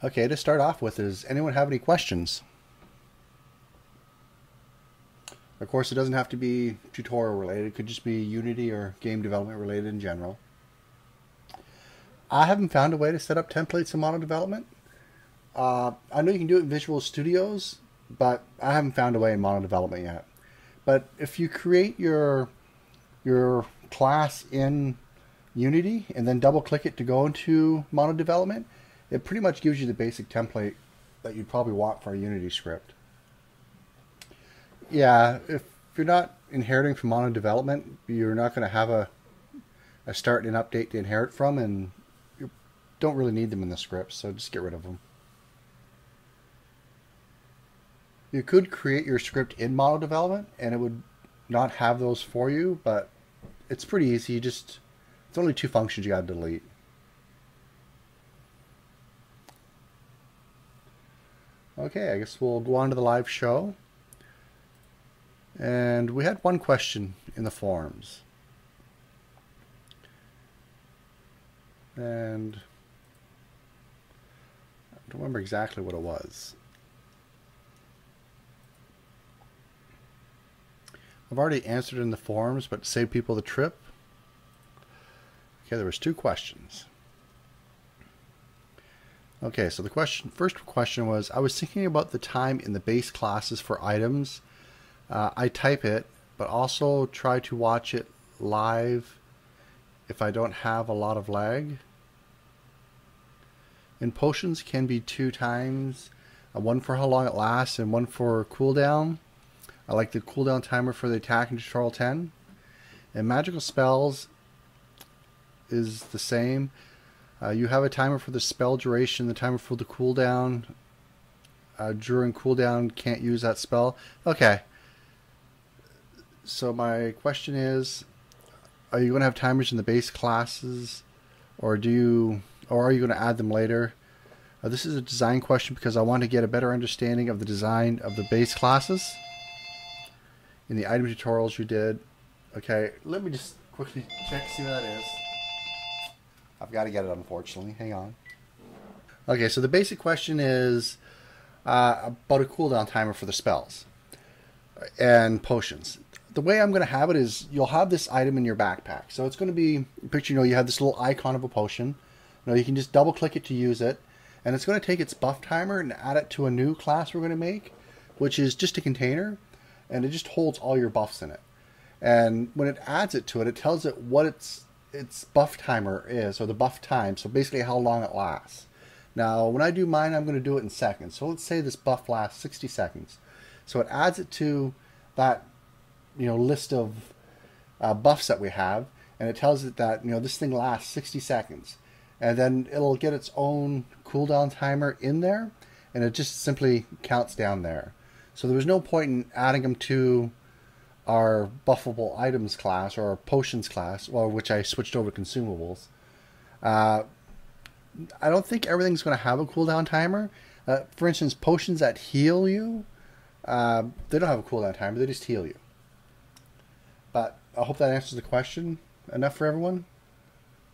Okay, to start off with, does anyone have any questions? Of course, it doesn't have to be tutorial related. It could just be Unity or game development related in general. I haven't found a way to set up templates in model development. I know you can do it in Visual Studios, but I haven't found a way in model development yet. But if you create your class in Unity and then double click it to go into model development, it pretty much gives you the basic template that you'd probably want for a Unity script. Yeah, if you're not inheriting from model development, you're not going to have a start and update to inherit from, and you don't really need them in the script, so just get rid of them. You could create your script in model development and it would not have those for you, but it's pretty easy. It's only 2 functions you got to delete. Okay, I guess we'll go on to the live show. And we had one question in the forums. And I don't remember exactly what it was. I've already answered in the forums, but to save people the trip. Okay, there was 2 questions. Okay, so the first question was, I was thinking about the time in the base classes for items. I type it, but also try to watch it live if I don't have a lot of lag. And potions can be 2 times, one for how long it lasts and one for cooldown. I like the cooldown timer for the attack in tutorial 10. And magical spells is the same. You have a timer for the spell duration, the timer for the cooldown. During cooldown, can't use that spell. Okay. So my question is, are you going to have timers in the base classes, or are you going to add them later? This is a design question because I want to get a better understanding of the design of the base classes in the item tutorials you did. Okay, let me just quickly check, see what that is. I've got to get it, unfortunately. Hang on. Okay, so the basic question is about a cooldown timer for the spells and potions. The way I'm going to have it is you'll have this item in your backpack. So it's going to be, picture, you have this little icon of a potion. You can just double click it to use it. And it's going to take its buff timer and add it to a new class we're going to make, which is just a container. And it just holds all your buffs in it. And when it adds it to it, it tells it what its buff timer is, or the buff time. So basically how long it lasts. Now, when I do mine, I'm going to do it in seconds. So let's say this buff lasts 60 seconds. So it adds it to that list of buffs that we have, and it tells it that this thing lasts 60 seconds, and then it'll get its own cooldown timer in there, and it just simply counts down there. So there was no point in adding them to our buffable items class or our potions class, or which I switched over to consumables. I don't think everything's going to have a cooldown timer. For instance, potions that heal you, they don't have a cooldown timer, they just heal you. But I hope that answers the question enough for everyone.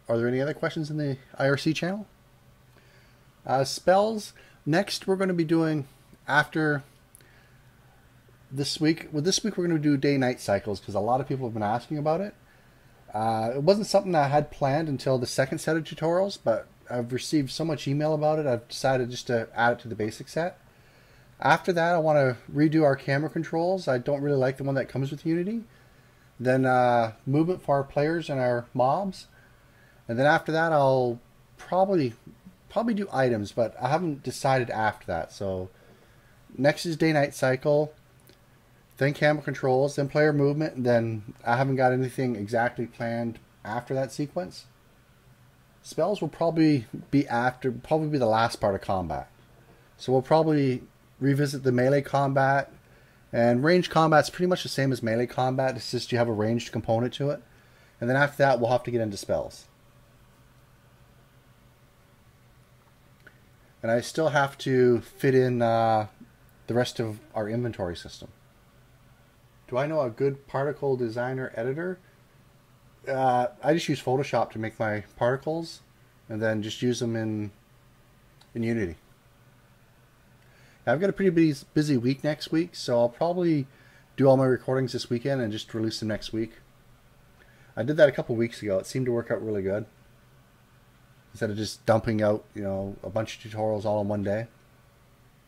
Are there any other questions in the IRC channel? Spells. Next, we're going to be doing after this week. Well, this week we're going to do day-night cycles because a lot of people have been asking about it. It wasn't something I had planned until the second set of tutorials, but I've received so much email about it, I've decided just to add it to the basic set. After that, I want to redo our camera controls. I don't really like the one that comes with Unity. Then movement for our players and our mobs. And then after that, I'll probably do items, but I haven't decided after that. So next is day-night cycle, then camera controls, then player movement, and then I haven't got anything exactly planned after that sequence. Spells will probably be the last part of combat. So we'll probably revisit the melee combat. And ranged combat's pretty much the same as melee combat. It's just you have a ranged component to it. And then after that, we'll have to get into spells. And I still have to fit in the rest of our inventory system. Do I know a good particle designer editor? I just use Photoshop to make my particles, and then just use them in Unity. I've got a pretty busy week next week, so I'll probably do all my recordings this weekend and just release them next week. I did that a couple weeks ago. It seemed to work out really good. Instead of just dumping out, a bunch of tutorials all in one day.